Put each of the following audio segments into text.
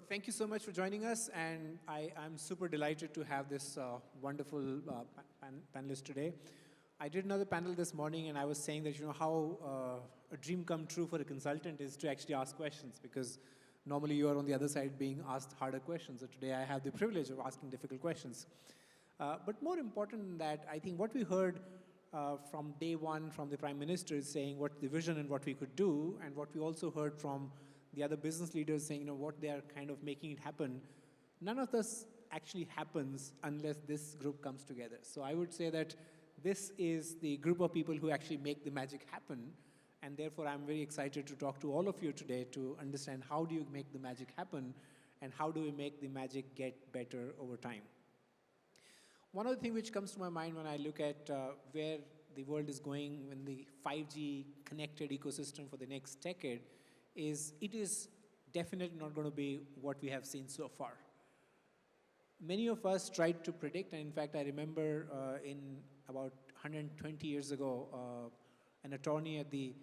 thank you so much for joining us, and I'm super delighted to have this wonderful panelist today. I did another panel this morning, and I was saying that how a dream come true for a consultant is to actually ask questions, because normally you are on the other side being asked harder questions. So today I have the privilege of asking difficult questions. But more important than that, I think what we heard from day one from the Prime Minister is saying what the vision and what we could do, and what we also heard from the other business leaders saying what they are kind of making it happen. None of this actually happens unless this group comes together. So I would say that this is the group of people who actually make the magic happen, and therefore I'm very excited to talk to all of you today to understand how do you make the magic happen and how do we make the magic get better over time. One other thing which comes to my mind when I look at where the world is going in the 5G connected ecosystem for the next decade is it is definitely not going to be what we have seen so far. Many of us tried to predict, and in fact I remember in about 120 years ago, an attorney at the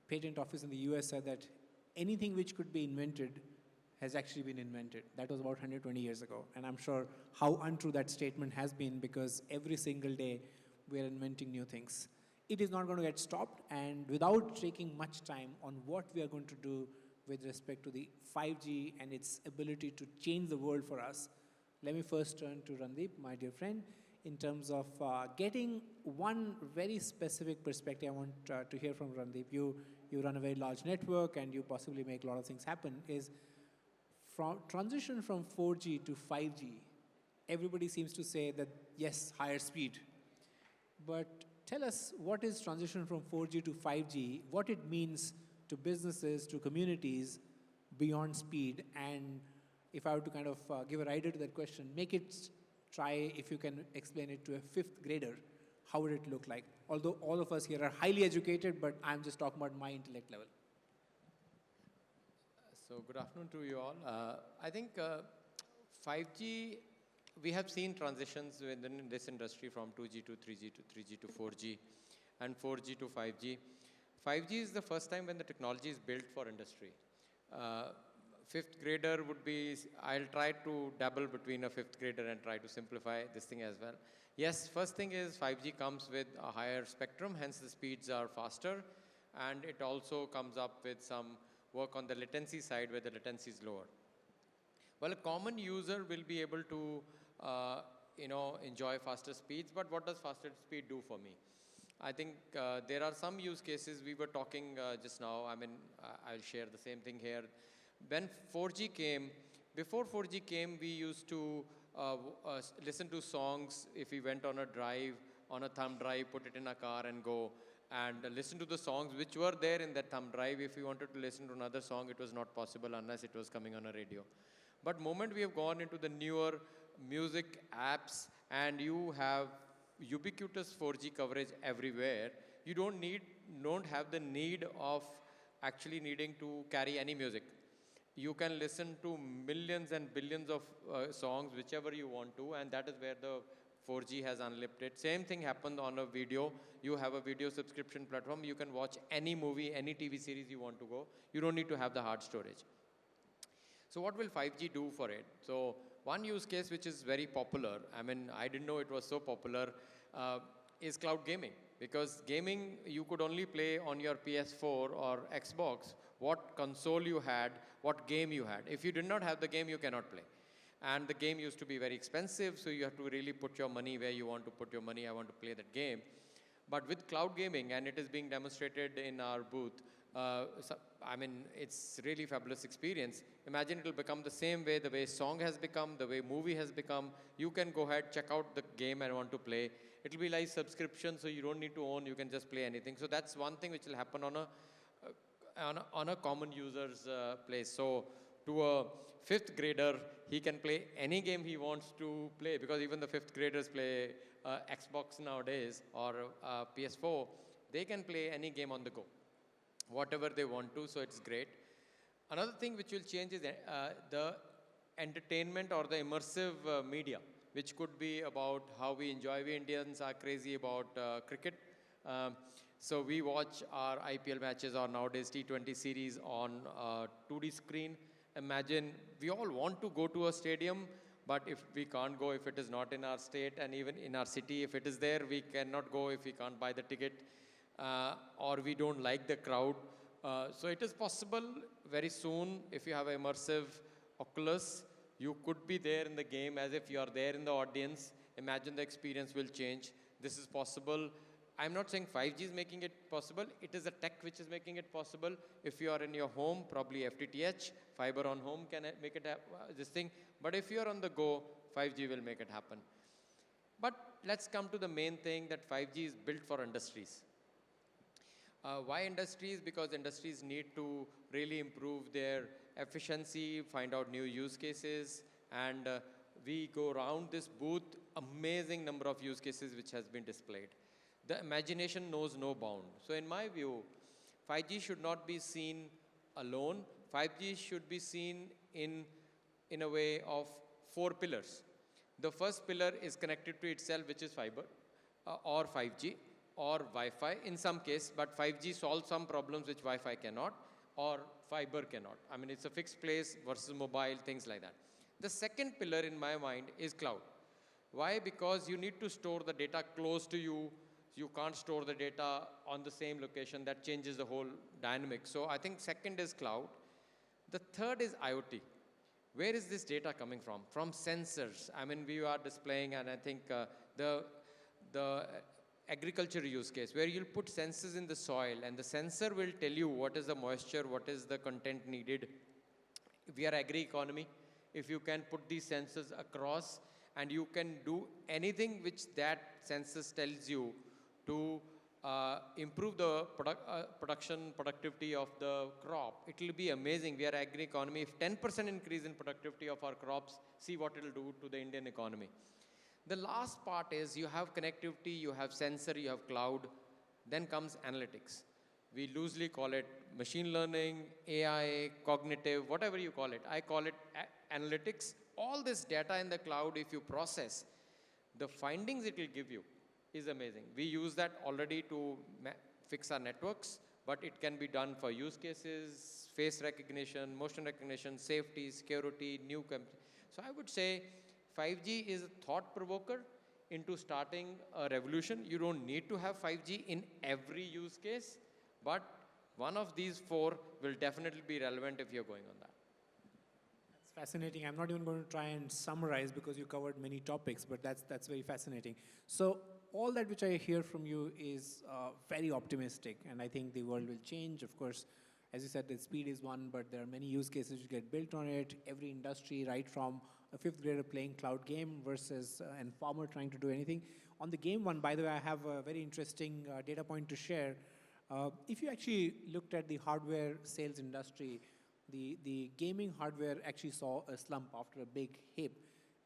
patent office in the US said that anything which could be invented has actually been invented. That was about 120 years ago. And I'm sure how untrue that statement has been, because every single day we are inventing new things. It is not going to get stopped, and without taking much time on what we are going to do with respect to the 5G and its ability to change the world for us, let me first turn to Randeep, my dear friend, in terms of getting one very specific perspective. I want to hear from Randeep. You run a very large network and you possibly make a lot of things happen. Is from transition from 4G to 5G, everybody seems to say that, yes, higher speed. But tell us, what is transition from 4G to 5G, what it means to businesses, to communities beyond speed, and if I were to kind of give a rider to that question, try if you can explain it to a fifth grader, how would it look like? Although all of us here are highly educated, but I'm just talking about my intellect level. So good afternoon to you all. I think 5G, we have seen transitions within this industry from 2G to 3G to 3G to 4G and 4G to 5G. 5G is the first time when the technology is built for industry. Fifth grader would be, I'll try to dabble between a fifth grader and try to simplify this thing as well. Yes, first thing is 5G comes with a higher spectrum, hence the speeds are faster, and it also comes up with some work on the latency side where the latency is lower. Well, a common user will be able to enjoy faster speeds, but what does faster speed do for me? I think there are some use cases we were talking just now. I mean, I'll share the same thing here. When 4G came, before 4G came, we used to listen to songs if we went on a drive, on a thumb drive, put it in a car and go and listen to the songs which were there in that thumb drive. If we wanted to listen to another song, it was not possible unless it was coming on a radio. But moment we have gone into the newer music apps and you have ubiquitous 4G coverage everywhere, you don't have the need of actually needing to carry any music. You can listen to millions and billions of songs, whichever you want to, and that is where the 4G has unlimited. Same thing happened on a video. You have a video subscription platform. You can watch any movie, any TV series you want to go. You don't need to have the hard storage. So what will 5G do for it? So one use case which is very popular, I mean, I didn't know it was so popular, is cloud gaming. Because gaming, you could only play on your PS4 or Xbox what console you had, what game you had. If you did not have the game, you cannot play. And the game used to be very expensive, so you have to really put your money where you want to put your money. I want to play that game. But with cloud gaming, and it is being demonstrated in our booth, I mean, it's really fabulous experience. Imagine it will become the same way, the way song has become, the way movie has become. You can go ahead, check out the game I want to play. It will be like subscription, so you don't need to own, you can just play anything. So that's one thing which will happen on a common user's place. So to a fifth grader, he can play any game he wants to play, because even the fifth graders play Xbox nowadays or PS4. They can play any game on the go, whatever they want to, so it's great. Another thing which will change is the entertainment or the immersive media, which could be about how we enjoy. We Indians are crazy about cricket. So we watch our IPL matches or nowadays T20 series on 2D screen. Imagine, we all want to go to a stadium, but if we can't go, if it is not in our state, and even in our city, if it is there, we cannot go if we can't buy the ticket, or we don't like the crowd. So it is possible very soon, if you have an immersive Oculus, you could be there in the game as if you are there in the audience. Imagine the experience will change. This is possible. I'm not saying 5G is making it possible. It is the tech which is making it possible. If you are in your home, probably FTTH, fiber on home can make it this thing. But if you are on the go, 5G will make it happen. But let's come to the main thing, that 5G is built for industries. Why industries? Because industries need to really improve their efficiency, find out new use cases, and we go around this booth, amazing number of use cases which has been displayed. The imagination knows no bound. So in my view, 5G should not be seen alone. 5G should be seen in a way of 4 pillars. The first pillar is connected to itself, which is fiber, or 5G, or Wi-Fi in some case, but 5G solves some problems which Wi-Fi cannot, or fiber cannot. I mean, it's a fixed place versus mobile, things like that. The second pillar in my mind is cloud. Why? Because you need to store the data close to you. You can't store the data on the same location. That changes the whole dynamic. So I think second is cloud. The third is IoT. Where is this data coming from? From sensors. I mean, we are displaying, and I think the agriculture use case, where you'll put sensors in the soil, and the sensor will tell you what is the moisture, what is the content needed. If we are agri-economy, if you can put these sensors across, and you can do anything which that sensors tells you to improve the productivity of the crop, it will be amazing. We are agri-economy. If 10% increase in productivity of our crops, see what it will do to the Indian economy. The last part is you have connectivity, you have sensor, you have cloud, then comes analytics. We loosely call it machine learning, AI, cognitive, whatever you call it. I call it analytics. All this data in the cloud, if you process, the findings it will give you is amazing. We use that already to fix our networks, but it can be done for use cases, face recognition, motion recognition, safety, security, new company. So I would say 5G is a thought provoker into starting a revolution. You don't need to have 5G in every use case, but one of these 4 will definitely be relevant if you're going on that. That's fascinating. I'm not even going to try and summarize because you covered many topics, but that's very fascinating. So all that which I hear from you is very optimistic, and I think the world will change. Of course, as you said, the speed is one, but there are many use cases which get built on it. Every industry, right from a 5th grader playing cloud game versus an farmer trying to do anything. On the game one, by the way, I have a very interesting data point to share. If you actually looked at the hardware sales industry, the gaming hardware actually saw a slump after a big hit.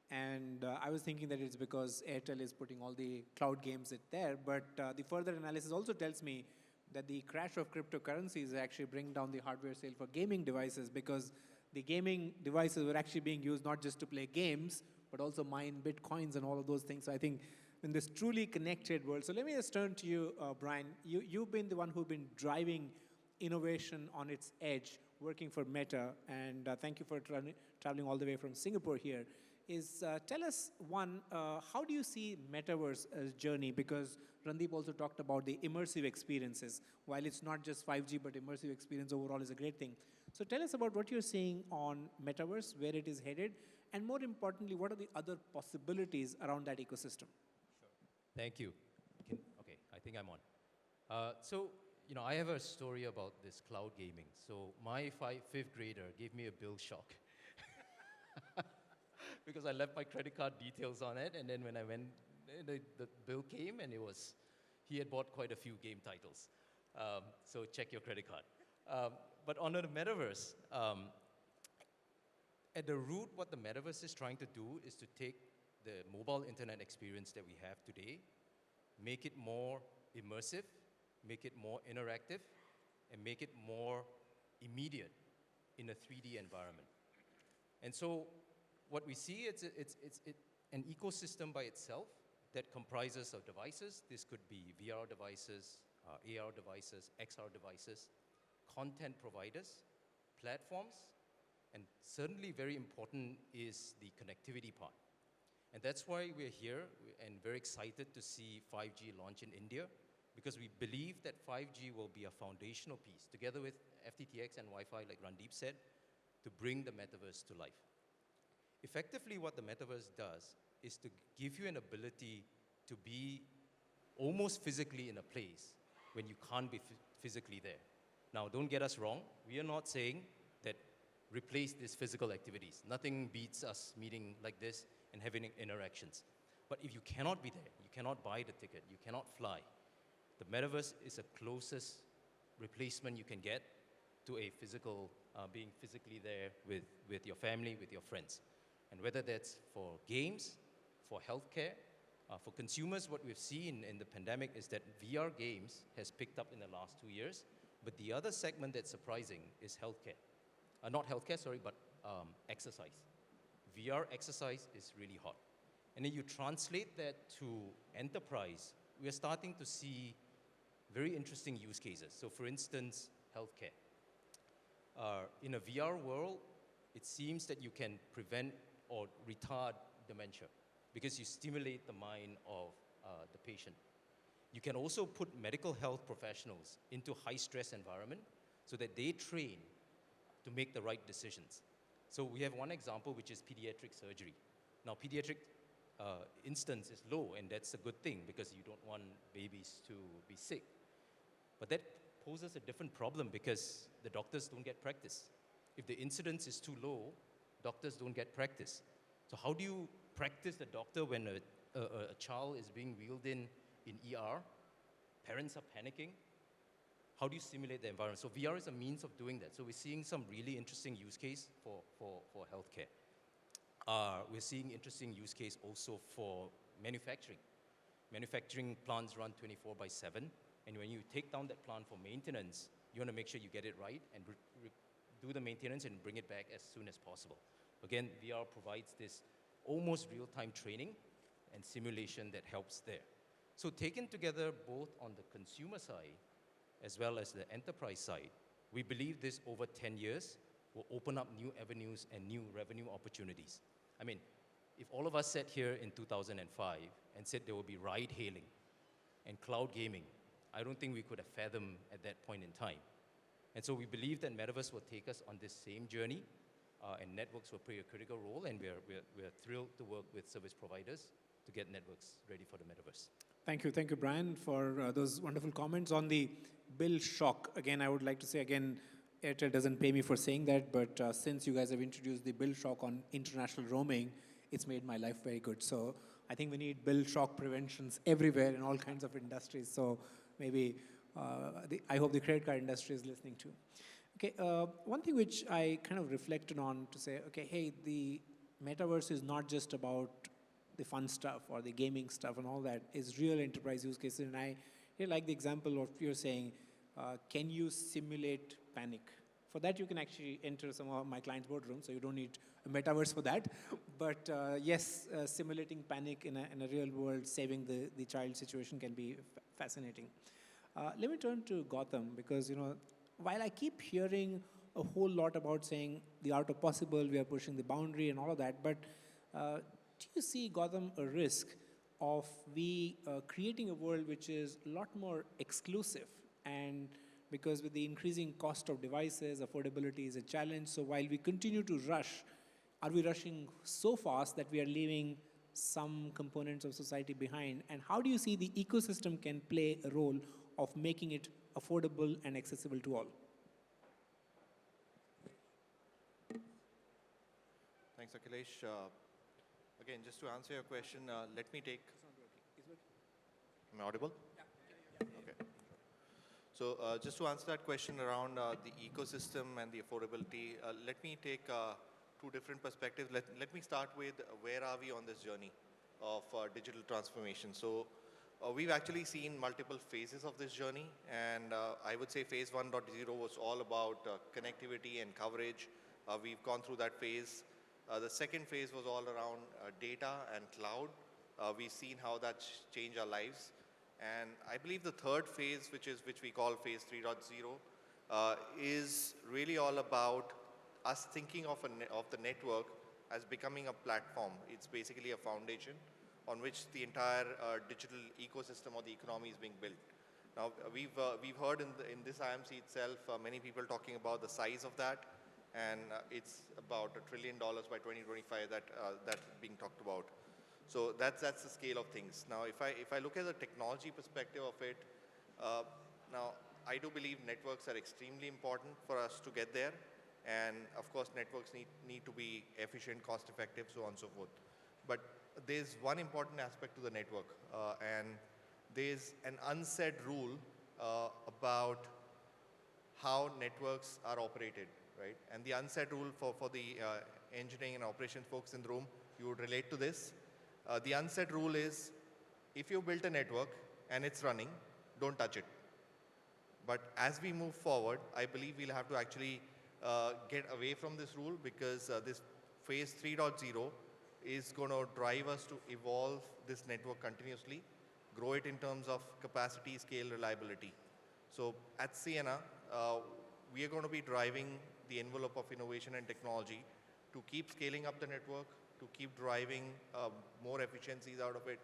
And I was thinking that it's because Airtel is putting all the cloud games there. But the further analysis also tells me that the crash of cryptocurrencies actually bring down the hardware sale for gaming devices, because the gaming devices were actually being used not just to play games, but also mine bitcoins and all of those things. So I think in this truly connected world, so let me just turn to you, Bryan. You've been the one who's been driving innovation on its edge, working for Meta, and thank you for traveling all the way from Singapore here. Tell us, one, how do you see Metaverse as journey? Because Randeep also talked about the immersive experiences. While it's not just 5G, but immersive experience overall is a great thing. So tell us about what you're seeing on Metaverse, where it is headed, and more importantly, what are the other possibilities around that ecosystem? Sure. Thank you. Okay, I think I'm on. So, I have a story about this cloud gaming. So my 5th grader gave me a bill shock. Because I left my credit card details on it, and then when I went, the bill came, and he had bought quite a few game titles. So check your credit card. But on the metaverse, at the root, what the metaverse is trying to do is to take the mobile internet experience that we have today, make it more immersive, make it more interactive, and make it more immediate in a 3D environment. And so what we see, it's an ecosystem by itself that comprises of devices. This could be VR devices, AR devices, XR devices, content providers, platforms, And certainly very important is the connectivity part. And that's why we're here and very excited to see 5G launch in India, because we believe that 5G will be a foundational piece, together with FTTX and Wi-Fi, like Randeep said, to bring the metaverse to life. Effectively, what the metaverse does is to give you an ability to be almost physically in a place when you can't be physically there. Now, don't get us wrong. We are not saying that replace these physical activities. Nothing beats us meeting like this and having interactions. But if you cannot be there, you cannot buy the ticket, you cannot fly, the metaverse is the closest replacement you can get to a physical, being physically there with your family, with your friends. And whether that's for games, for healthcare, for consumers, what we've seen in the pandemic is that VR games has picked up in the last 2 years. But the other segment that's surprising is healthcare. Not healthcare, sorry, but exercise. VR exercise is really hot. And then you translate that to enterprise, we are starting to see very interesting use cases. So for instance, healthcare. In a VR world, it seems that you can prevent or retard dementia because you stimulate the mind of the patient. You can also put medical health professionals into high-stress environment so that they train to make the right decisions. So we have one example, which is pediatric surgery. Now, pediatric instance is low, and that's a good thing because you don't want babies to be sick. But that poses a different problem because the doctors don't get practice. If the incidence is too low, doctors don't get practice. So how do you practice the doctor when a child is being wheeled in ER? Parents are panicking. How do you simulate the environment? So VR is a means of doing that. So we're seeing some really interesting use case for healthcare. We're seeing interesting use case also for manufacturing. Manufacturing plants run 24/7. And when you take down that plant for maintenance, you want to make sure you get it right and do the maintenance and bring it back as soon as possible. Again, VR provides this almost real-time training and simulation that helps there. So taken together both on the consumer side as well as the enterprise side, we believe this over 10 years will open up new avenues and new revenue opportunities. I mean, if all of us sat here in 2005 and said there will be ride hailing and cloud gaming, I don't think we could have fathomed at that point in time. And so we believe that metaverse will take us on this same journey, and networks will play a critical role, and we're thrilled to work with service providers to get networks ready for the metaverse. Thank you, Bryan, for those wonderful comments on the bill shock. Again, I would like to say again, Airtel doesn't pay me for saying that, but since you guys have introduced the bill shock on international roaming, it's made my life very good. So I think we need bill shock preventions everywhere in all kinds of industries. So maybe I hope the credit card industry is listening too. Okay, one thing which I kind of reflected on to say, okay, hey, the metaverse is not just about the fun stuff or the gaming stuff and all that, is real enterprise use cases. And I really like the example of you're saying, can you simulate panic? For that, you can actually enter some of my clients' boardroom, so you don't need a metaverse for that. But yes, simulating panic in a real world, saving the child situation can be fascinating. Let me turn to Gautam, because while I keep hearing a whole lot about saying the art of possible, we are pushing the boundary and all of that, but do you see, Gautam, a risk of we creating a world which is a lot more exclusive? And because with the increasing cost of devices, affordability is a challenge. So while we continue to rush, are we rushing so fast that we are leaving some components of society behind? And how do you see the ecosystem can play a role of making it affordable and accessible to all? Thanks, Akhilesh. Again, just to answer your question, let me take... Am I audible? Yeah. Okay. So just to answer that question around the ecosystem and the affordability, let me take two different perspectives. Let me start with where are we on this journey of digital transformation. So we've actually seen multiple phases of this journey, and I would say phase 1.0 was all about connectivity and coverage. We've gone through that phase. The second phase was all around data and cloud. We've seen how that's changed our lives. And I believe the third phase, which we call phase 3.0, is really all about us thinking of, of the network as becoming a platform. It's basically a foundation on which the entire digital ecosystem or the economy is being built. Now, we've heard in this IMC itself, many people talking about the size of that, and it's about $1 trillion by 2025 that's being talked about. So that's the scale of things. Now, if I look at the technology perspective of it, now I do believe networks are extremely important for us to get there, and of course networks need to be efficient, cost effective, so on and so forth. But there's one important aspect to the network, and there's an unsaid rule about how networks are operated, right? And the unsaid rule for the engineering and operations folks in the room, you would relate to this. The unsaid rule is, if you built a network and it's running, don't touch it. But as we move forward, I believe we'll have to actually get away from this rule, because this phase 3.0 is going to drive us to evolve this network continuously, grow it in terms of capacity, scale, reliability. So at Ciena, we are going to be driving the envelope of innovation and technology to keep scaling up the network, to keep driving more efficiencies out of it,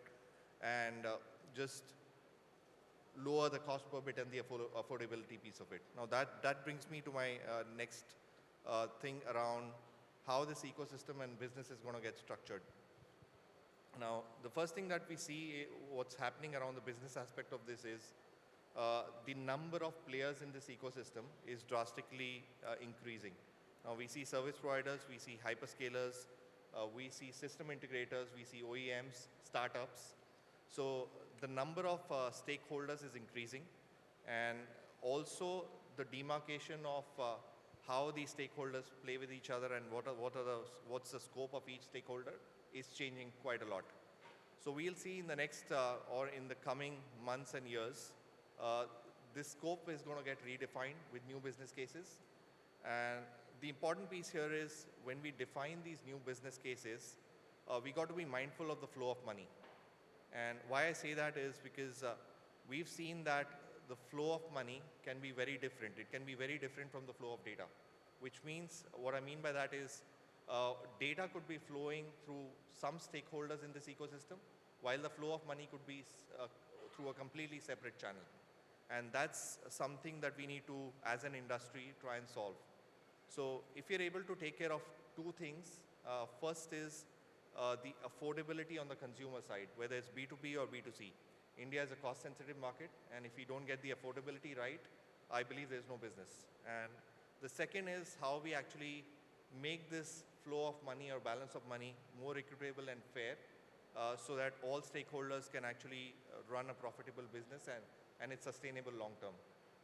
and just lower the cost per bit and the affordability piece of it. Now that brings me to my next thing around how this ecosystem and business is going to get structured. Now, the first thing that we see, what's happening around the business aspect of this is the number of players in this ecosystem is drastically increasing. Now, we see service providers, we see hyperscalers, we see system integrators, we see OEMs, startups. So the number of stakeholders is increasing, and also the demarcation of how these stakeholders play with each other and what's the scope of each stakeholder is changing quite a lot. So we'll see in the next or in the coming months and years, this scope is going to get redefined with new business cases. And the important piece here is, when we define these new business cases, we got to be mindful of the flow of money. And why I say that is because we've seen that the flow of money can be very different. It can be very different from the flow of data, which means, what I mean by that is, data could be flowing through some stakeholders in this ecosystem, while the flow of money could be through a completely separate channel. And that's something that we need to, as an industry, try and solve. So if you're able to take care of two things, first is the affordability on the consumer side, whether it's B2B or B2C. India is a cost-sensitive market, and if we don't get the affordability right, I believe there's no business. And the second is how we actually make this flow of money or balance of money more equitable and fair, so that all stakeholders can actually run a profitable business and it's sustainable long term.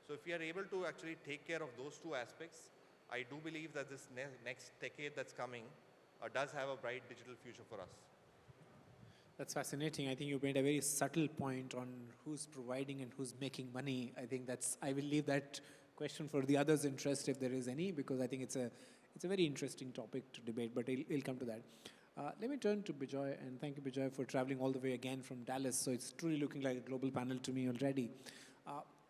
So if we are able to actually take care of those two aspects, I do believe that this next decade that's coming does have a bright digital future for us. That's fascinating. I think you made a very subtle point on who's providing and who's making money. I will leave that question for the others' interest, if there is any, because I think it's a very interesting topic to debate, but we'll come to that. Let me turn to Bejoy, and thank you, Bejoy, for traveling all the way again from Dallas. So it's truly looking like a global panel to me already.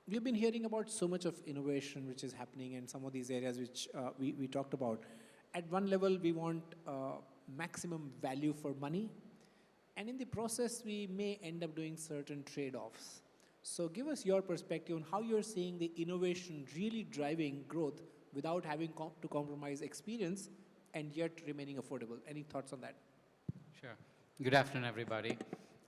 We've been hearing about so much of innovation which is happening in some of these areas which we talked about. At one level, we want maximum value for money, and in the process, we may end up doing certain trade-offs. So give us your perspective on how you're seeing the innovation really driving growth without having to compromise experience and yet remaining affordable. Any thoughts on that? Sure. Good afternoon, everybody.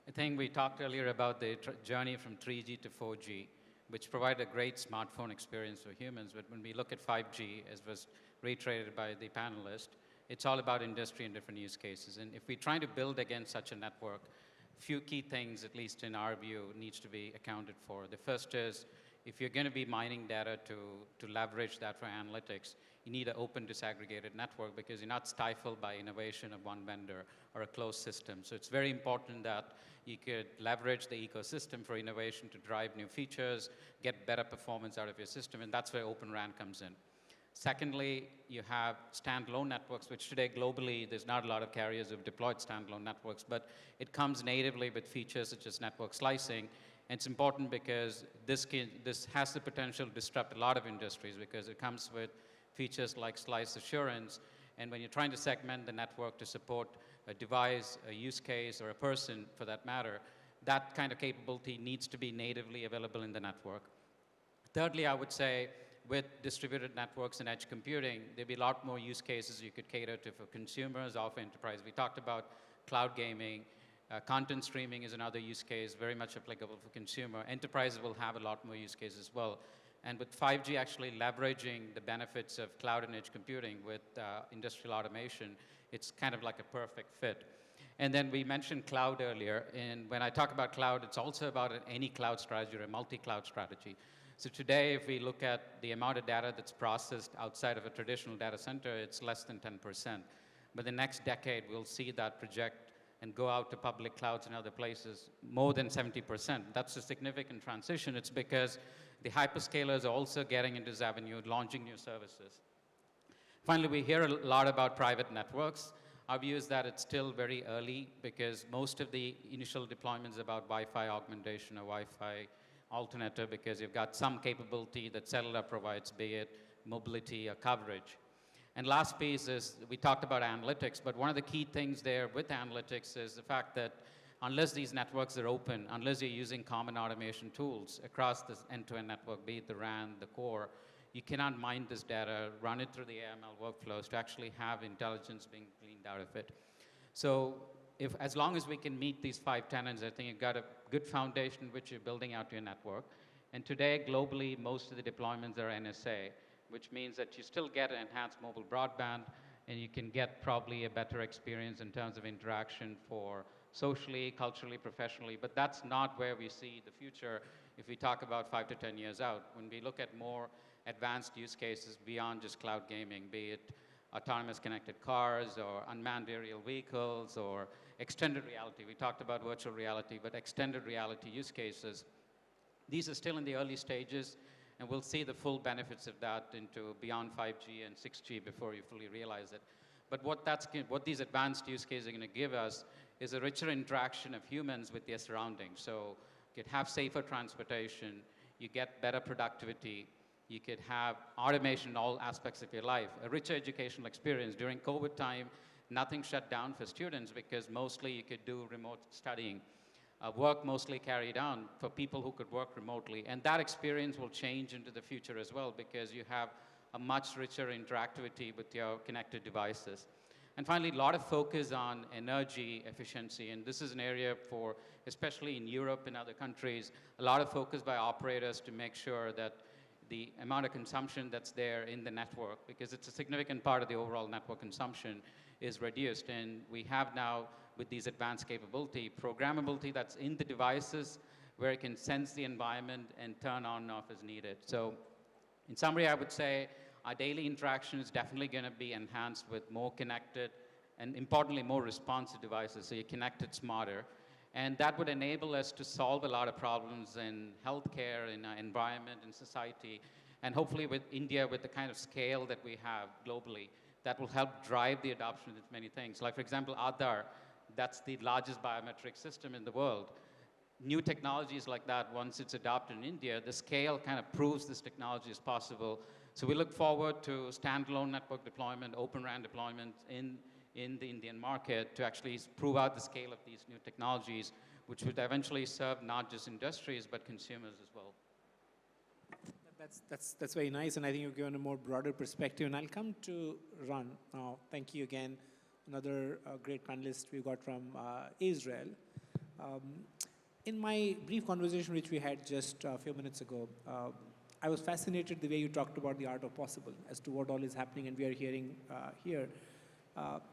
I think we talked earlier about the journey from 3G to 4G, which provided a great smartphone experience for humans. But when we look at 5G, as was reiterated by the panelist, it's all about industry and different use cases. And if we're trying to build against such a network, few key things, at least in our view, needs to be accounted for. The first is, if you're going to be mining data to leverage that for analytics, you need an open disaggregated network, because you're not stifled by innovation of one vendor or a closed system. So it's very important that you could leverage the ecosystem for innovation to drive new features, get better performance out of your system, and that's where Open RAN comes in. Secondly, you have standalone networks, which today globally, there's not a lot of carriers who've deployed standalone networks, but it comes natively with features such as network slicing. And it's important because this has the potential to disrupt a lot of industries, because it comes with features like slice assurance. And when you're trying to segment the network to support a device, a use case, or a person for that matter, that kind of capability needs to be natively available in the network. Thirdly, I would say with distributed networks and edge computing, there'd be a lot more use cases you could cater to for consumers or for enterprise. We talked about cloud gaming. Content streaming is another use case, very much applicable for consumer. Enterprises will have a lot more use cases as well. And with 5G actually leveraging the benefits of cloud and edge computing with industrial automation, it's kind of like a perfect fit. And then we mentioned cloud earlier, and when I talk about cloud, it's also about any cloud strategy or a multi-cloud strategy. So today, if we look at the amount of data that's processed outside of a traditional data center, it's less than 10%. But the next decade, we'll see that project and go out to public clouds and other places, more than 70%. That's a significant transition. It's because the hyperscalers are also getting into this avenue, launching new services. Finally, we hear a lot about private networks. Our view is that it's still very early because most of the initial deployments are about Wi-Fi augmentation or Wi-Fi alternator because you've got some capability that cellular provides, be it mobility or coverage. And last piece is, we talked about analytics, but one of the key things there with analytics is the fact that unless these networks are open, unless you're using common automation tools across this end-to-end network, be it the RAN, the core, you cannot mine this data, run it through the AML workflows to actually have intelligence being gleaned out of it. So as long as we can meet these 5 tenets, I think you've got a good foundation which you're building out your network. And today, globally, most of the deployments are NSA, which means that you still get enhanced mobile broadband, and you can get probably a better experience in terms of interaction for socially, culturally, professionally. But that's not where we see the future if we talk about 5 to 10 years out. When we look at more advanced use cases beyond just cloud gaming, be it autonomous connected cars or unmanned aerial vehicles or extended reality. We talked about virtual reality, but extended reality use cases. These are still in the early stages, and we'll see the full benefits of that into beyond 5G and 6G before you fully realize it. But what these advanced use cases are going to give us is a richer interaction of humans with their surroundings. So you could have safer transportation, you get better productivity, you could have automation in all aspects of your life, a richer educational experience. During COVID time, nothing shut down for students because mostly you could do remote studying. Work mostly carried on for people who could work remotely. And that experience will change into the future as well because you have a much richer interactivity with your connected devices. And finally, a lot of focus on energy efficiency. And this is an area for, especially in Europe and other countries, a lot of focus by operators to make sure that the amount of consumption that's there in the network, because it's a significant part of the overall network consumption, is reduced. And we have now, with these advanced capability, programmability that's in the devices where it can sense the environment and turn on and off as needed. So in summary, I would say our daily interaction is definitely going to be enhanced with more connected and, importantly, more responsive devices, so you're connected smarter. And that would enable us to solve a lot of problems in healthcare, in our environment, in society, and hopefully with India, with the kind of scale that we have globally, that will help drive the adoption of many things. Like, for example, Azhar, that's the largest biometric system in the world. New technologies like that, once it's adopted in India, the scale kind of proves this technology is possible. So we look forward to standalone network deployment, open RAN deployment in the Indian market to actually prove out the scale of these new technologies, which would eventually serve not just industries, but consumers as well. That's very nice, and I think you've given a more broader perspective. And I'll come to Ron now. Thank you again. Another great panelist we got from Israel. In my brief conversation which we had just a few minutes ago, I was fascinated the way you talked about the art of possible as to what all is happening, and we are hearing here.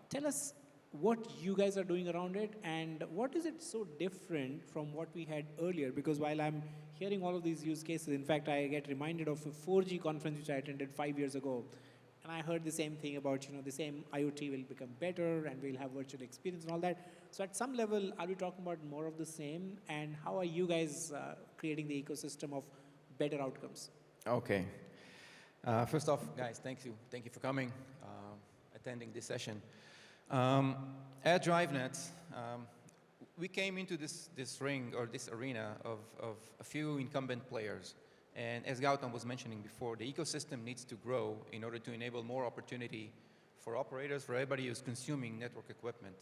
Tell us what you guys are doing around it, and what is it so different from what we had earlier? Because while I'm hearing all of these use cases, in fact, I get reminded of a 4G conference which I attended 5 years ago, and I heard the same thing about, the same IoT will become better, and we'll have virtual experience and all that. So at some level, are we talking about more of the same, and how are you guys creating the ecosystem of better outcomes? Okay. First off, guys, thank you for coming, attending this session. At Drivenets, we came into this ring or this arena of a few incumbent players, And as Gautam was mentioning before, the ecosystem needs to grow in order to enable more opportunity for operators, for everybody who's consuming network equipment.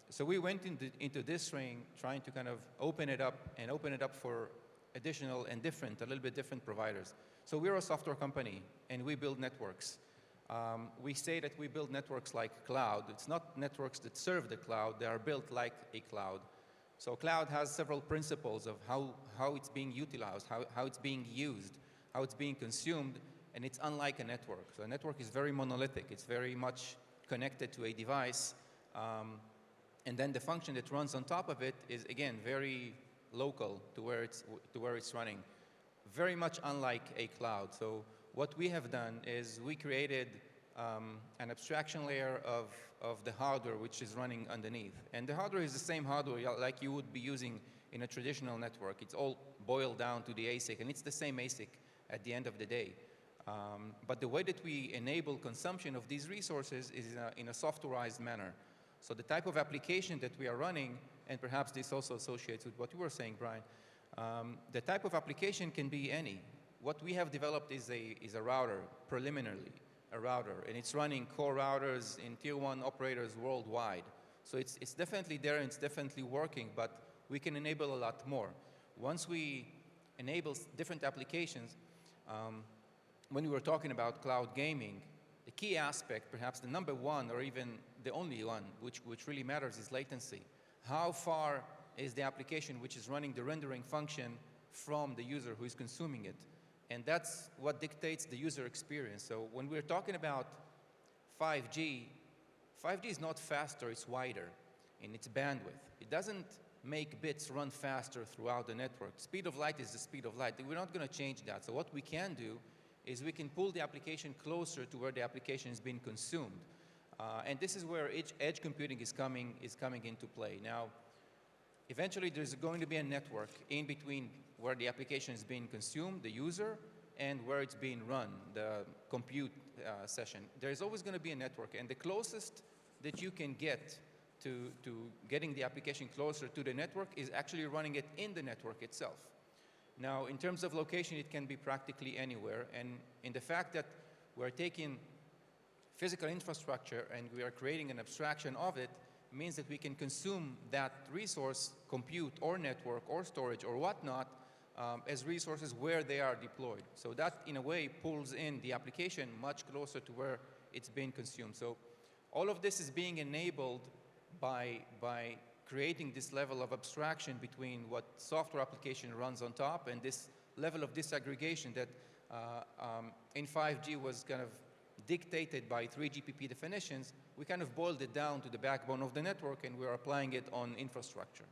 So we went into this ring trying to kind of open it up for additional and a little bit different providers. So we're a software company and we build networks. We say that we build networks like cloud. It's not networks that serve the cloud, they are built like a cloud. So cloud has several principles of how it's being utilized, how it's being used, how it's being consumed, and it's unlike a network. So a network is very monolithic. It's very much connected to a device. And then the function that runs on top of it is, again, very local to where it's running. Very much unlike a cloud. So what we have done is we created an abstraction layer of the hardware which is running underneath. And the hardware is the same hardware like you would be using in a traditional network. It's all boiled down to the ASIC, and it's the same ASIC at the end of the day. But the way that we enable consumption of these resources is in a softwareized manner. So the type of application that we are running, and perhaps this also associates with what you were saying, Bryan, the type of application can be any. What we have developed is a router, preliminarily, a router, and it's running core routers in tier 1 operators worldwide. So it's definitely there and it's definitely working, but we can enable a lot more. Once we enable different applications, when we were talking about cloud gaming, the key aspect, perhaps the number one or even the only one, which really matters, is latency. How far is the application which is running the rendering function from the user who is consuming it? And that's what dictates the user experience. So when we're talking about 5G, 5G is not faster, it's wider in its bandwidth. It doesn't make bits run faster throughout the network. Speed of light is the speed of light. We're not going to change that. So what we can do is we can pull the application closer to where the application is being consumed. And this is where edge computing is coming into play. Now, eventually there's going to be a network in between where the application is being consumed, the user, and where it's being run, the compute session. There's always going to be a network, and the closest that you can get to getting the application closer to the network is actually running it in the network itself. Now, in terms of location, it can be practically anywhere, and in the fact that we're taking physical infrastructure and we are creating an abstraction of it, means that we can consume that resource, compute or network or storage or whatnot, as resources where they are deployed. So that, in a way, pulls in the application much closer to where it's being consumed. So all of this is being enabled by creating this level of abstraction between what software application runs on top and this level of disaggregation that in 5G was kind of dictated by 3GPP definitions. We kind of boiled it down to the backbone of the network, and we're applying it on infrastructure.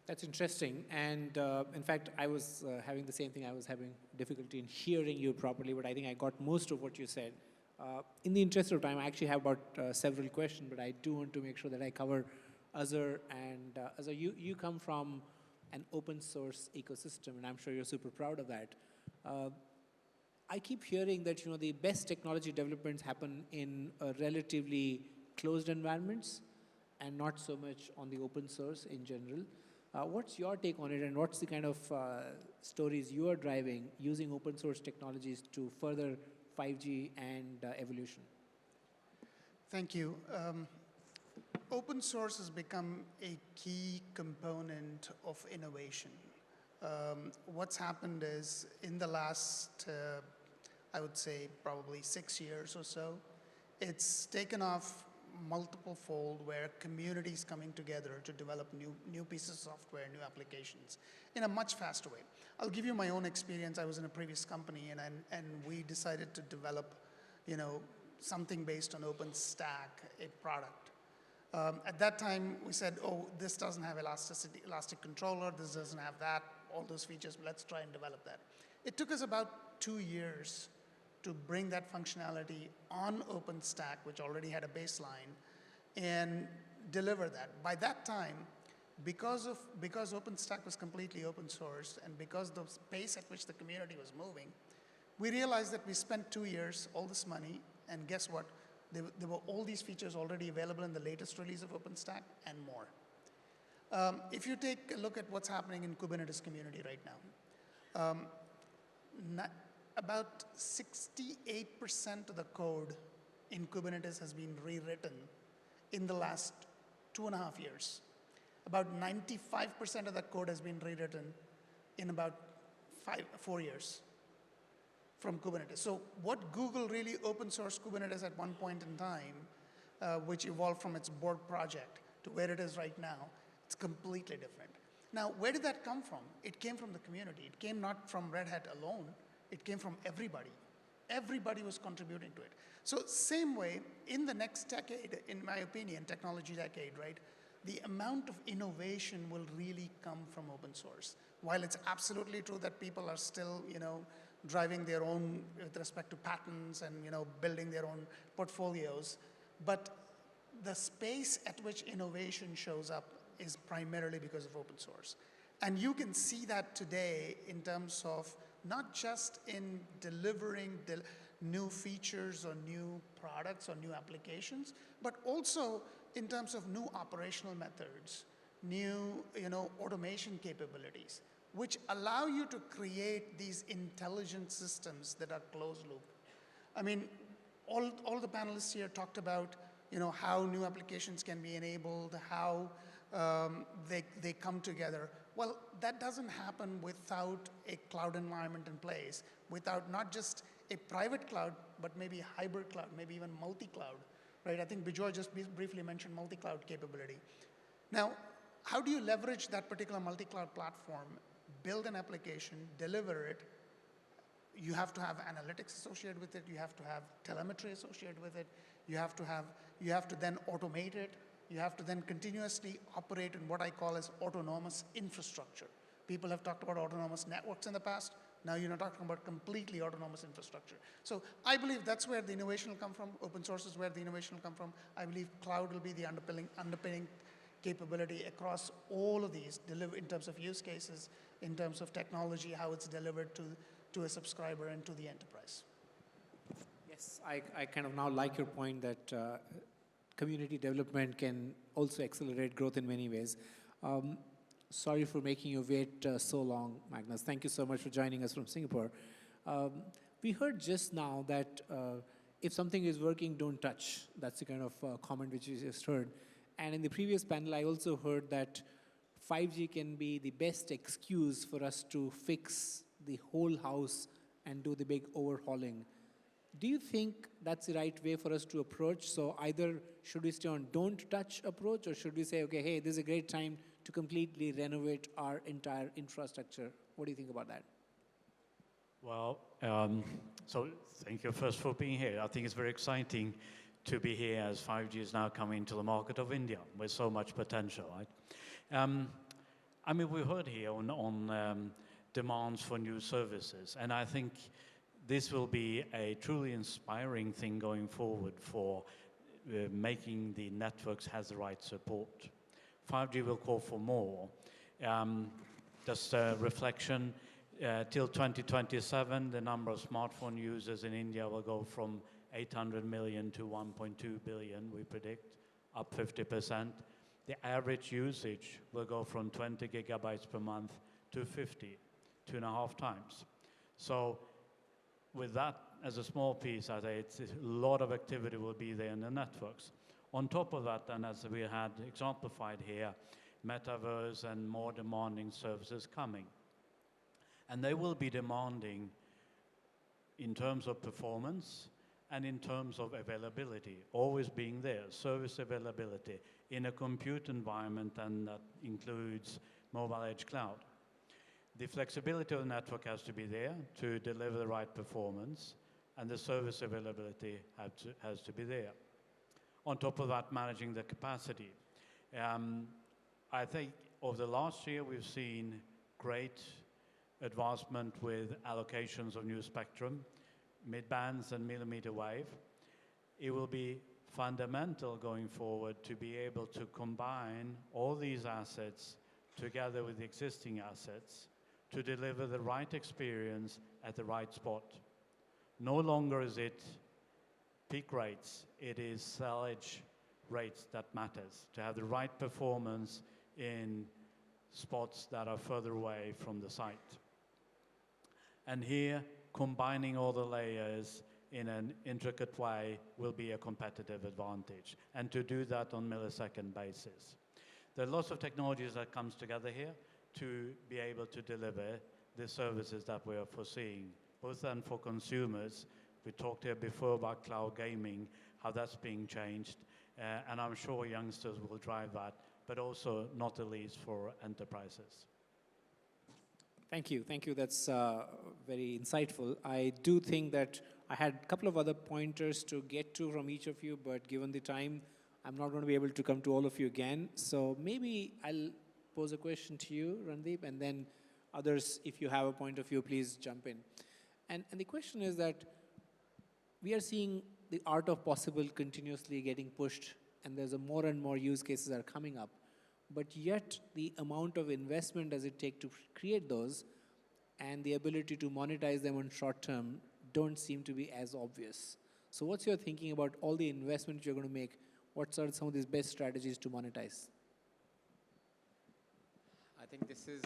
That's interesting. And in fact, I was having the same thing. I was having difficulty in hearing you properly, but I think I got most of what you said. In the interest of time, I actually have about several questions, but I do want to make sure that I cover Azhar. And Azhar, you come from an open source ecosystem, and I'm sure you're super proud of that. I keep hearing that the best technology developments happen in relatively closed environments and not so much on the open source in general. What's your take on it, and what's the kind of stories you are driving using open source technologies to further 5G and evolution? Thank you. Open source has become a key component of innovation. What's happened is in the last, I would say probably 6 years or so, it's taken off multiple fold where communities coming together to develop new pieces of software, new applications in a much faster way. I'll give you my own experience. I was in a previous company and we decided to develop, something based on OpenStack, a product. At that time, we said, oh, this doesn't have elastic controller, this doesn't have that, all those features, let's try and develop that. It took us about 2 years to bring that functionality on OpenStack, which already had a baseline, and deliver that. By that time, because OpenStack was completely open source, and because the pace at which the community was moving, we realized that we spent 2 years, all this money, and guess what? There were all these features already available in the latest release of OpenStack and more. If you take a look at what's happening in Kubernetes community right now, about 68% of the code in Kubernetes has been rewritten in the last 2.5 years. About 95% of that code has been rewritten in about 4 years from Kubernetes. So what Google really open sourced Kubernetes at one point in time, which evolved from its board project to where it is right now, it's completely different. Now, where did that come from? It came from the community. It came not from Red Hat alone. It came from everybody. Everybody was contributing to it. So same way, in the next decade, in my opinion, technology decade, right, the amount of innovation will really come from open source. While it's absolutely true that people are still, driving their own with respect to patents and, building their own portfolios, but the space at which innovation shows up is primarily because of open source. And you can see that today in terms of not just in delivering new features or new products or new applications, but also in terms of new operational methods, new automation capabilities, which allow you to create these intelligent systems that are closed loop. I mean, all the panelists here talked about how new applications can be enabled, how they come together. Well, that doesn't happen without a cloud environment in place, without not just a private cloud, but maybe a hybrid cloud, maybe even multi-cloud, right? I think Bejoy just briefly mentioned multi-cloud capability. Now, how do you leverage that particular multi-cloud platform, build an application, deliver it? You have to have analytics associated with it. You have to have telemetry associated with it. You have to then automate it. You have to then continuously operate in what I call as autonomous infrastructure. People have talked about autonomous networks in the past. Now you're not talking about completely autonomous infrastructure. So I believe that's where the innovation will come from. Open source is where the innovation will come from. I believe cloud will be the underpinning capability across all of these, in terms of use cases, in terms of technology, how it's delivered to a subscriber and to the enterprise. Yes, I kind of now like your point that community development can also accelerate growth in many ways. Sorry for making you wait so long, Magnus. Thank you so much for joining us from Singapore. We heard just now that if something is working, don't touch. That's the kind of comment which you just heard. And in the previous panel, I also heard that 5G can be the best excuse for us to fix the whole house and do the big overhauling. Do you think that's the right way for us to approach? So either should we stay on don't touch approach, or should we say, okay, hey, this is a great time to completely renovate our entire infrastructure? What do you think about that? Well, so thank you first for being here. I think it's very exciting to be here as 5G is now coming to the market of India with so much potential, right? I mean, we heard here on demands for new services, and I think this will be a truly inspiring thing going forward for making the networks has the right support. 5G will call for more. Just a reflection, till 2027, the number of smartphone users in India will go from 800 million to 1.2 billion, we predict, up 50%. The average usage will go from 20 gigabytes per month to 50, 2.5 times. So with that as a small piece, I say it's a lot of activity will be there in the networks. On top of that, and as we had exemplified here, metaverse and more demanding services coming. And they will be demanding in terms of performance and in terms of availability, always being there, service availability in a compute environment, and that includes mobile edge cloud. The flexibility of the network has to be there to deliver the right performance, and the service availability has to be there. On top of that, managing the capacity. I think over the last year, we've seen great advancement with allocations of new spectrum, mid-bands and millimeter wave. It will be fundamental going forward to be able to combine all these assets together with the existing assets to deliver the right experience at the right spot. No longer is it peak rates, it is sellage rates that matters, to have the right performance in spots that are further away from the site. And here, combining all the layers in an intricate way will be a competitive advantage, and to do that on millisecond basis. There are lots of technologies that comes together here to be able to deliver the services that we are foreseeing, both then for consumers. We talked here before about cloud gaming, how that's being changed, and I'm sure youngsters will drive that, but also not the least for enterprises. Thank you. Thank you. That's very insightful. I do think that I had a couple of other pointers to get to from each of you, but given the time, I'm not going to be able to come to all of you again. So maybe I'll pose a question to you, Randeep, and then others, if you have a point of view, please jump in. And the question is that we are seeing the art of possible continuously getting pushed, and there's a more and more use cases are coming up. But yet, the amount of investment does it take to create those and the ability to monetize them on short term don't seem to be as obvious. So what's your thinking about all the investment you're going to make? What are some of these best strategies to monetize? I think this is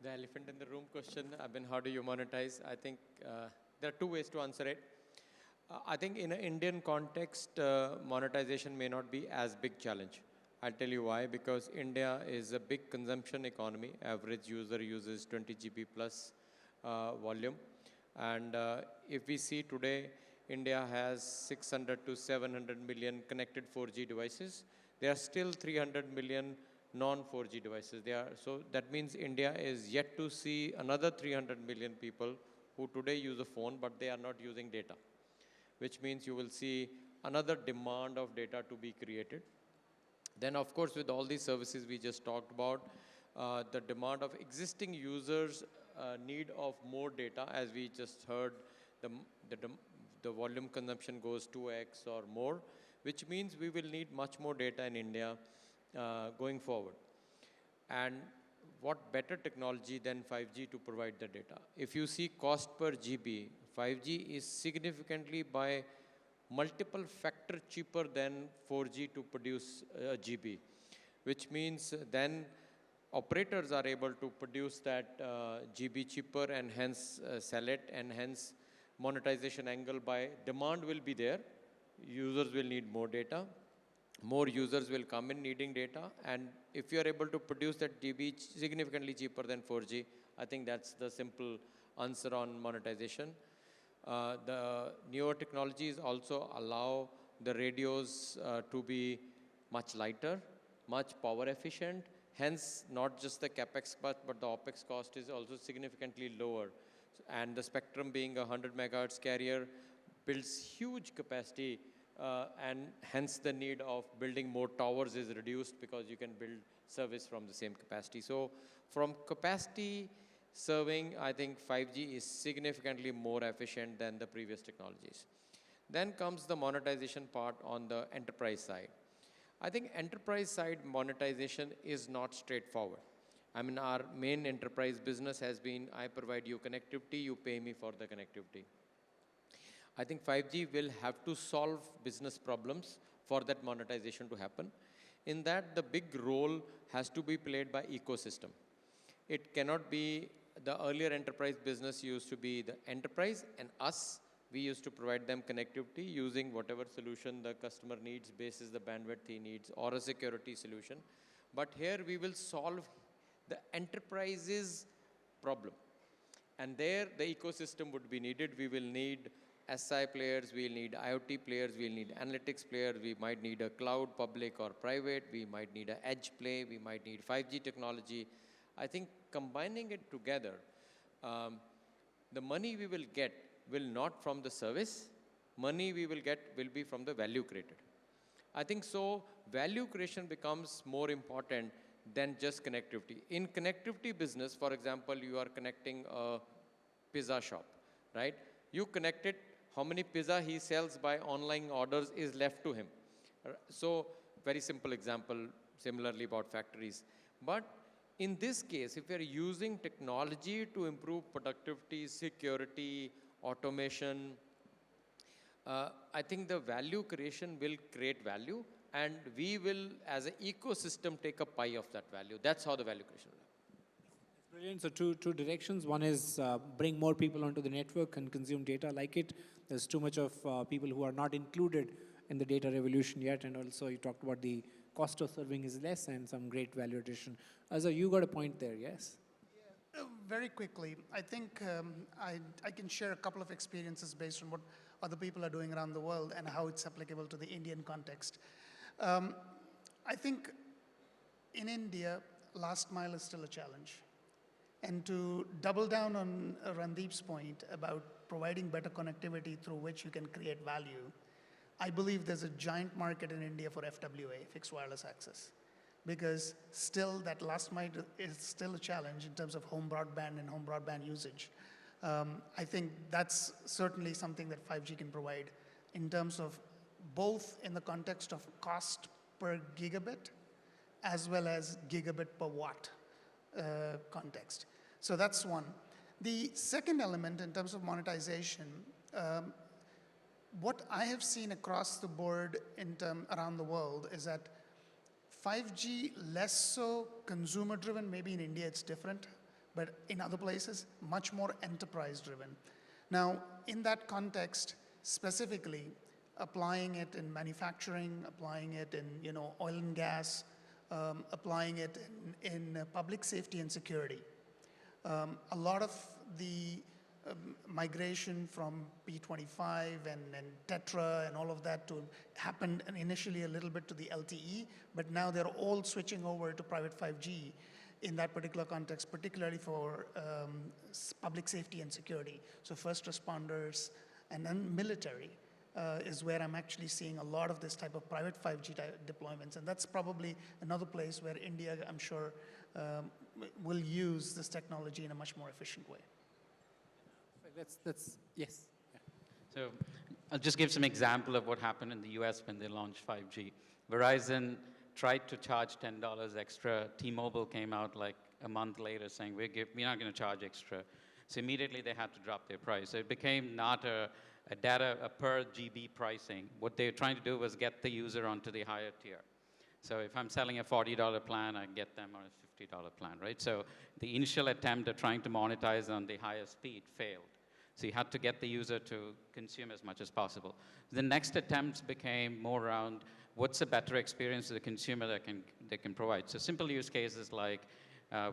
the elephant in the room question. I mean, how do you monetize? I think there are two ways to answer it. I think in an Indian context, monetization may not be as big challenge. I'll tell you why, because India is a big consumption economy. Average user uses 20 GB plus volume. And if we see today, India has 600 to 700 million connected 4G devices. There are still 300 million non-4G devices. So that means India is yet to see another 300 million people who today use a phone, but they are not using data, which means you will see another demand of data to be created. Then, of course, with all these services we just talked about, the demand of existing users need of more data. As we just heard, the volume consumption goes 2x or more, which means we will need much more data in India going forward. And what better technology than 5G to provide the data? If you see cost per GB, 5G is significantly by multiple factor cheaper than 4G to produce a GB, which means then operators are able to produce that GB cheaper and hence sell it, and hence monetization angle by demand will be there. Users will need more data. More users will come in needing data. And if you are able to produce that GB significantly cheaper than 4G, I think that's the simple answer on monetization. The newer technologies also allow the radios to be much lighter, much power efficient. Hence, not just the capex cost, but the opex cost is also significantly lower. And the spectrum being a 100 megahertz carrier builds huge capacity, and hence the need of building more towers is reduced because you can build service from the same capacity. So from capacity serving, I think 5G is significantly more efficient than the previous technologies. Then comes the monetization part on the enterprise side. I think enterprise side monetization is not straightforward. I mean, our main enterprise business has been, I provide you connectivity, you pay me for the connectivity. I think 5G will have to solve business problems for that monetization to happen. In that, the big role has to be played by ecosystem. It cannot be the earlier enterprise business used to be the enterprise and us. We used to provide them connectivity using whatever solution the customer needs, basis the bandwidth he needs, or a security solution. But here we will solve the enterprise's problem. And there the ecosystem would be needed. We will need SI players, we'll need IoT players, we'll need analytics players, we might need a cloud, public or private, we might need an edge play, we might need 5G technology. I think combining it together, the money we will get will not from the service, money we will get will be from the value created. I think so value creation becomes more important than just connectivity. In connectivity business, for example, you are connecting a pizza shop, right? You connect it, how many pizza he sells by online orders is left to him. So very simple example, similarly about factories. But in this case, if we are using technology to improve productivity, security, automation, I think the value creation will create value, and we will, as an ecosystem, take a pie of that value. That's how the value creation will happen. Brilliant. So two directions. One is bring more people onto the network and consume data like it. There's too much of people who are not included in the data revolution yet. And also you talked about the cost of serving is less and some great value addition. Azhar, you got a point there, yes? Very quickly, I think I can share a couple of experiences based on what other people are doing around the world and how it's applicable to the Indian context. I think in India, last mile is still a challenge. And to double down on Randeep's point about providing better connectivity through which you can create value, I believe there's a giant market in India for FWA, fixed wireless access. Because still that last mile is still a challenge in terms of home broadband and home broadband usage. I think that's certainly something that 5G can provide in terms of both in the context of cost per gigabit as well as gigabit per watt context. So that's one. The second element in terms of monetization, what I have seen across the board around the world is that 5G less so consumer driven, maybe in India it's different, but in other places, much more enterprise driven. Now, in that context, specifically, applying it in manufacturing, applying it in oil and gas, applying it in public safety and security. A lot of the migration from P25 and Tetra and all of that happened initially a little bit to the LTE, but now they're all switching over to private 5G in that particular context, particularly for public safety and security. So first responders and then military is where I'm actually seeing a lot of this type of private 5G deployments. And that's probably another place where India, I'm sure, will use this technology in a much more efficient way. Yes. Yeah. So I'll just give some example of what happened in the US when they launched 5G. Verizon tried to charge $10 extra. T-Mobile came out like a month later saying, we're not going to charge extra. So immediately they had to drop their price. So it became not a per GB pricing. What they were trying to do was get the user onto the higher tier. So if I'm selling a $40 plan, I get them on a $50 plan, right? So the initial attempt at trying to monetize on the higher speed failed. So you had to get the user to consume as much as possible. The next attempts became more around what's a better experience to the consumer that can provide. So simple use cases like,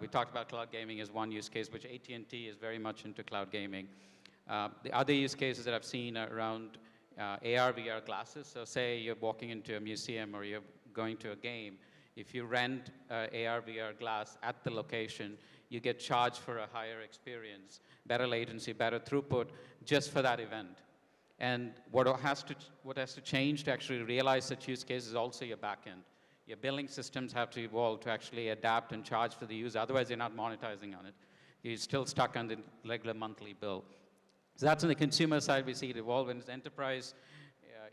we talked about cloud gaming as one use case, which AT&T is very much into cloud gaming. The other use cases that I've seen are around AR, VR glasses. So say you're walking into a museum or you're going to a game. If you rent AR, VR glass at the location, you get charged for a higher experience, better latency, better throughput, just for that event. And what has to change to actually realize such use cases is also your backend. Your billing systems have to evolve to actually adapt and charge for the user. Otherwise, you're not monetizing on it. You're still stuck on the regular monthly bill. So that's on the consumer side. We see it evolve. When it's enterprise,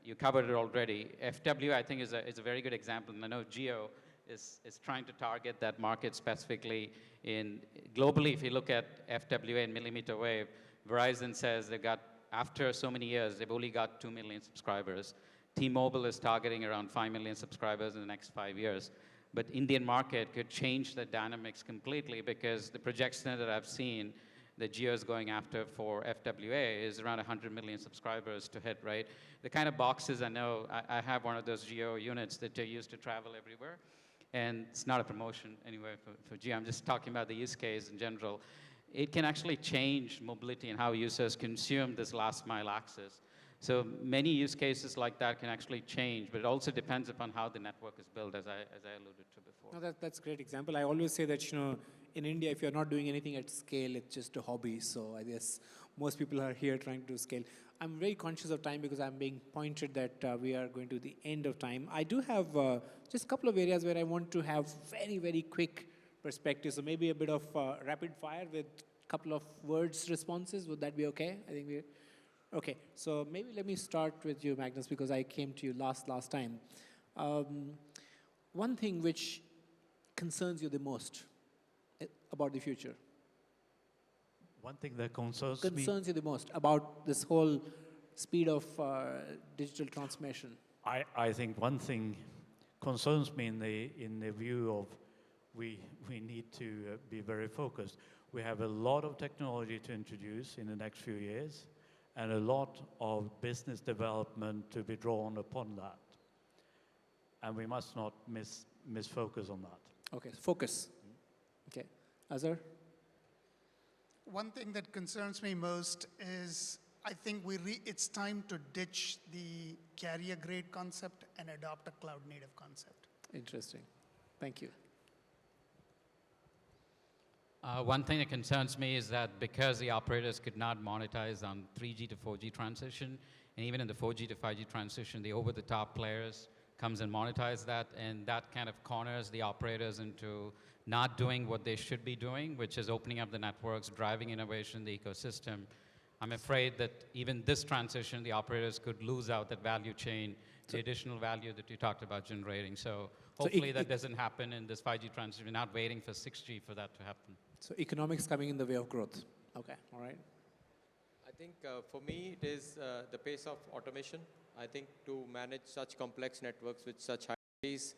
you covered it already. FWA, I think, is a very good example. And I know Geo is trying to target that market specifically. Globally, if you look at FWA and millimeter wave, Verizon says after so many years, they've only got 2 million subscribers. T-Mobile is targeting around 5 million subscribers in the next 5 years. But Indian market could change the dynamics completely because the projection that I've seen that Geo is going after for FWA is around 100 million subscribers to hit, right? The kind of boxes I know, I have one of those Geo units that they use to travel everywhere. And it's not a promotion anyway for Geo. I'm just talking about the use case in general. It can actually change mobility and how users consume this last mile access. So many use cases like that can actually change, but it also depends upon how the network is built, as I alluded to before. No, that's a great example. I always say that, in India, if you're not doing anything at scale, it's just a hobby. So I guess most people are here trying to scale. I'm very conscious of time because I'm being pointed that we are going to the end of time. I do have just a couple of areas where I want to have very, very quick perspective. So maybe a bit of rapid fire with a couple of words responses. Would that be okay? I think okay. So maybe let me start with you, Magnus, because I came to you last time. One thing which concerns you the most about the future? One thing that concerns you the most about this whole speed of digital transformation? I think one thing concerns me in the view of we need to be very focused. We have a lot of technology to introduce in the next few years and a lot of business development to be drawn upon that. And we must not miss focus on that. Okay, focus. Okay, Azhar? One thing that concerns me most is I think it's time to ditch the carrier grade concept and adopt a cloud native concept. Interesting. Thank you. One thing that concerns me is that because the operators could not monetize on 3G to 4G transition, and even in the 4G to 5G transition, the over-the-top players comes and monetize that, and that kind of corners the operators into not doing what they should be doing, which is opening up the networks, driving innovation in the ecosystem. I'm afraid that even this transition, the operators could lose out that value chain, the additional value that you talked about generating. So hopefully that doesn't happen in this 5G transition. We're not waiting for 6G for that to happen. So economics coming in the way of growth. Okay, all right. I think for me it is the pace of automation. I think to manage such complex networks with such high pace,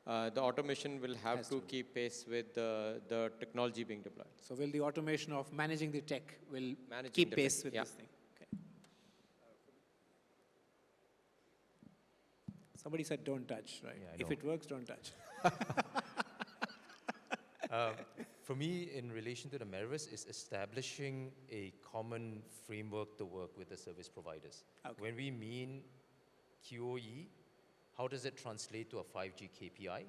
the automation will have to keep pace with the technology being deployed. So will the automation of managing the tech will Managing keep the pace tech, with yeah. this thing? Okay. Somebody said don't touch, right? Yeah, I If know. it works, don't touch. For me, in relation to the metaverse, is establishing a common framework to work with the service providers. Okay. When we mean QoE, how does it translate to a 5G KPI?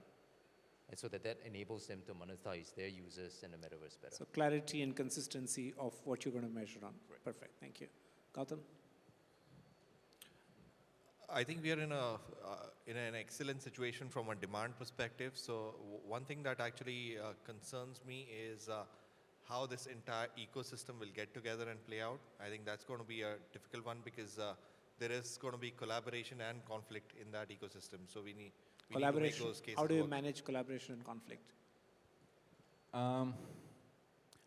And so that enables them to monetize their users in the metaverse better. So clarity and consistency of what you're going to measure on. Right. Perfect, thank you. Gautam? I think we are in an excellent situation from a demand perspective. So one thing that actually concerns me is how this entire ecosystem will get together and play out. I think that's going to be a difficult one because there is going to be collaboration and conflict in that ecosystem. So we need to make those cases How do you work. manage collaboration and conflict?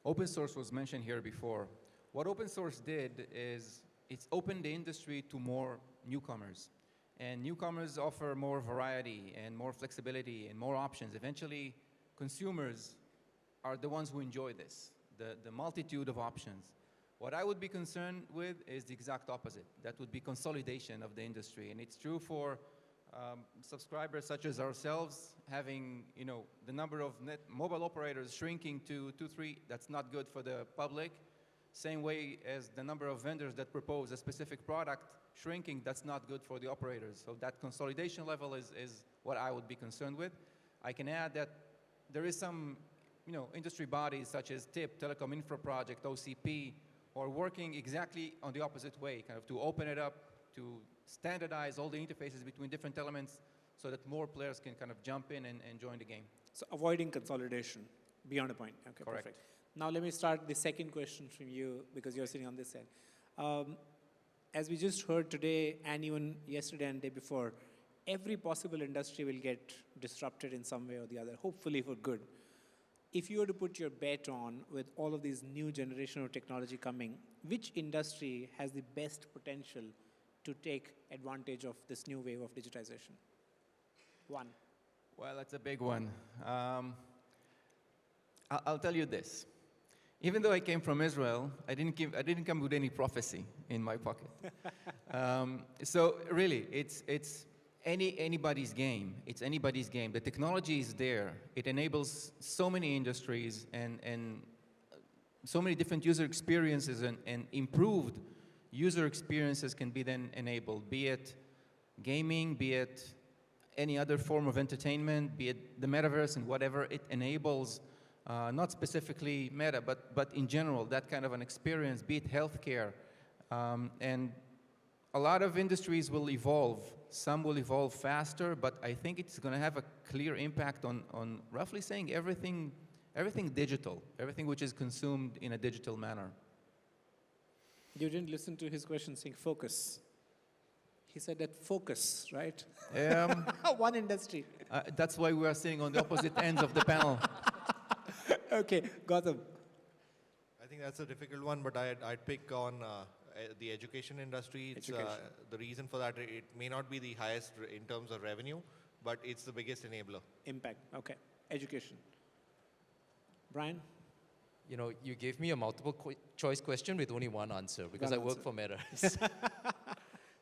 Open source was mentioned here before. What open source did is it's opened the industry to more newcomers. And newcomers offer more variety and more flexibility and more options. Eventually, consumers are the ones who enjoy this, the multitude of options. What I would be concerned with is the exact opposite. That would be consolidation of the industry. And it's true for subscribers such as ourselves, having the number of mobile operators shrinking to 2, 3, that's not good for the public. Same way as the number of vendors that propose a specific product shrinking, that's not good for the operators. So that consolidation level is what I would be concerned with. I can add that there is some industry bodies such as TIP, Telecom Infra Project, OCP, are working exactly on the opposite way, kind of to open it up, to standardize all the interfaces between different elements so that more players can kind of jump in and join the game. So avoiding consolidation beyond a point. Okay, Correct. perfect. Now let me start the second question from you because you're sitting on this side. As we just heard today and even yesterday and day before, every possible industry will get disrupted in some way or the other, hopefully for good. If you were to put your bet on with all of these new generation of technology coming, which industry has the best potential to take advantage of this new wave of digitization? One. Well, that's a big one. I'll tell you this. Even though I came from Israel, I didn't come with any prophecy in my pocket. So really, it's anybody's game. It's anybody's game. The technology is there. It enables so many industries and so many different user experiences and improved user experiences can be then enabled, be it gaming, be it any other form of entertainment, be it the metaverse and whatever it enables. Not specifically meta, but in general, that kind of an experience, be it healthcare. And a lot of industries will evolve. Some will evolve faster, but I think it's going to have a clear impact on roughly saying everything digital, everything which is consumed in a digital manner. You didn't listen to his question saying focus. He said that focus, right? One industry. That's why we are sitting on the opposite ends of the panel. Okay, Gautam. I think that's a difficult one, but I'd pick on the education industry. It's, Education. the reason for that, it may not be the highest in terms of revenue, but it's the biggest enabler. Impact, okay. Education. Bryan? You know, you gave me a multiple choice question with only one answer because I work for Meta.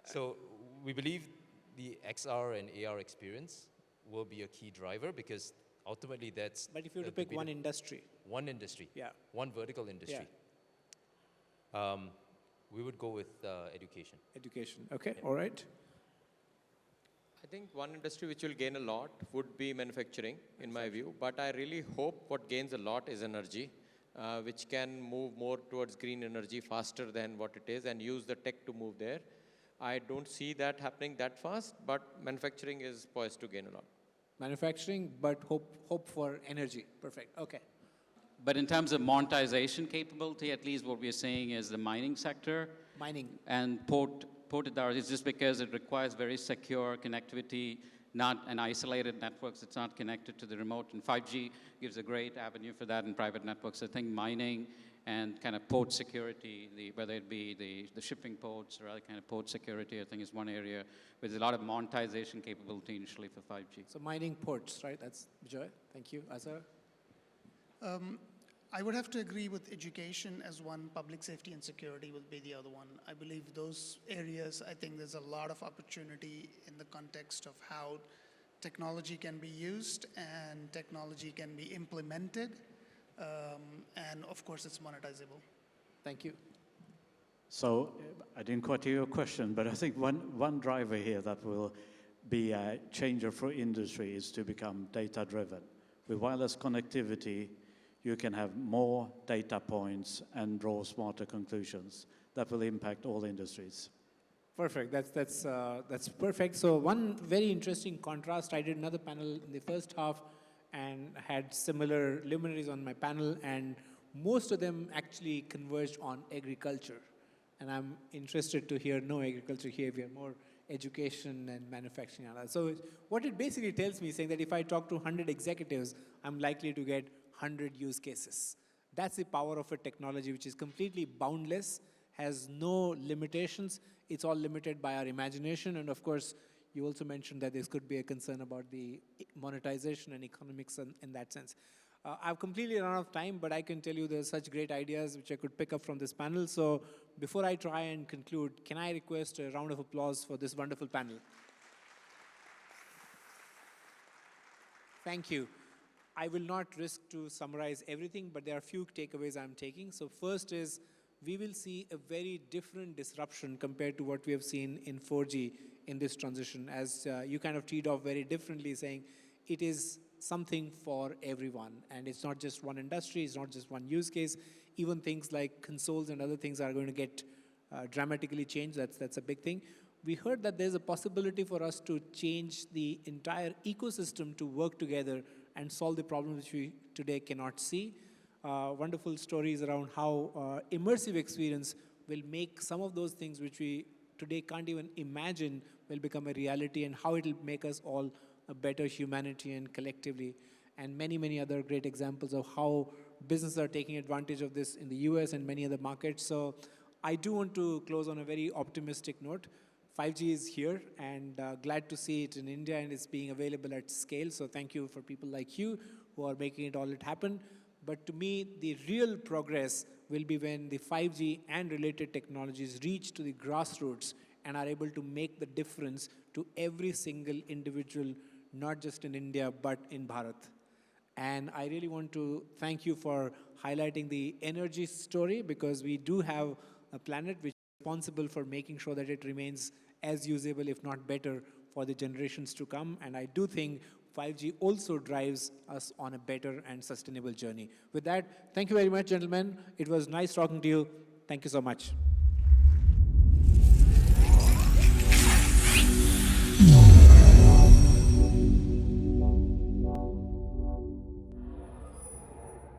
So we believe the XR and AR experience will be a key driver because ultimately that's... But if you were to pick one industry. One industry. Yeah. One vertical industry. Yeah. We would go with education. Education, okay, all right. I think one industry which will gain a lot would be manufacturing, in my view. But I really hope what gains a lot is energy, which can move more towards green energy faster than what it is and use the tech to move there. I don't see that happening that fast, but manufacturing is poised to gain a lot. Manufacturing, but hope for energy. Perfect, okay. But in terms of monetization capability, at least what we're saying is the mining sector. Mining. And ported is just because it requires very secure connectivity, not an isolated networks. It's not connected to the remote. And 5G gives a great avenue for that in private networks. I think mining and kind of port security, whether it be the shipping ports or other kind of port security, I think is one area where there's a lot of monetization capability initially for 5G. So mining ports, right? That's Bejoy. Thank you. Azhar? I would have to agree with education as one, public safety and security will be the other one. I believe those areas, I think there's a lot of opportunity in the context of how technology can be used and technology can be implemented. And of course, it's monetizable. Thank you. So I didn't quite hear your question, but I think one driver here that will be a changer for industry is to become data-driven. With wireless connectivity, you can have more data points and draw smarter conclusions. That will impact all industries. Perfect. That's perfect. So one very interesting contrast. I did another panel in the first half and had similar luminaries on my panel, and most of them actually converged on agriculture. And I'm interested to hear no agriculture here. We have more education and manufacturing. So what it basically tells me is saying that if I talk to 100 executives, I'm likely to get 100 use cases. That's the power of a technology which is completely boundless, has no limitations. It's all limited by our imagination. And of course, you also mentioned that there could be a concern about the monetization and economics in that sense. I've completely run out of time, but I can tell you there's such great ideas which I could pick up from this panel. So before I try and conclude, can I request a round of applause for this wonderful panel? Thank you. I will not risk to summarize everything, but there are a few takeaways I'm taking. So first is, we will see a very different disruption compared to what we have seen in 4G in this transition, as you kind of teed off very differently, saying it is something for everyone. And it's not just one industry, it's not just one use case. Even things like consoles and other things are going to get dramatically changed. That's a big thing. We heard that there's a possibility for us to change the entire ecosystem to work together and solve the problems which we today cannot see. Wonderful stories around how immersive experience will make some of those things which we today can't even imagine will become a reality, and how it will make us all a better humanity and collectively. And many, many other great examples of how businesses are taking advantage of this in the US and many other markets. So I do want to close on a very optimistic note. 5G is here, and glad to see it in India, and it's being available at scale. So thank you for people like you who are making it all happen. But to me, the real progress will be when the 5G and related technologies reach to the grassroots and are able to make the difference to every single individual, not just in India, but in Bharat. And I really want to thank you for highlighting the energy story, because we do have a planet which is responsible for making sure that it remains as usable, if not better, for the generations to come. And I do think 5G also drives us on a better and sustainable journey. With that, thank you very much, gentlemen. It was nice talking to you. Thank you so much.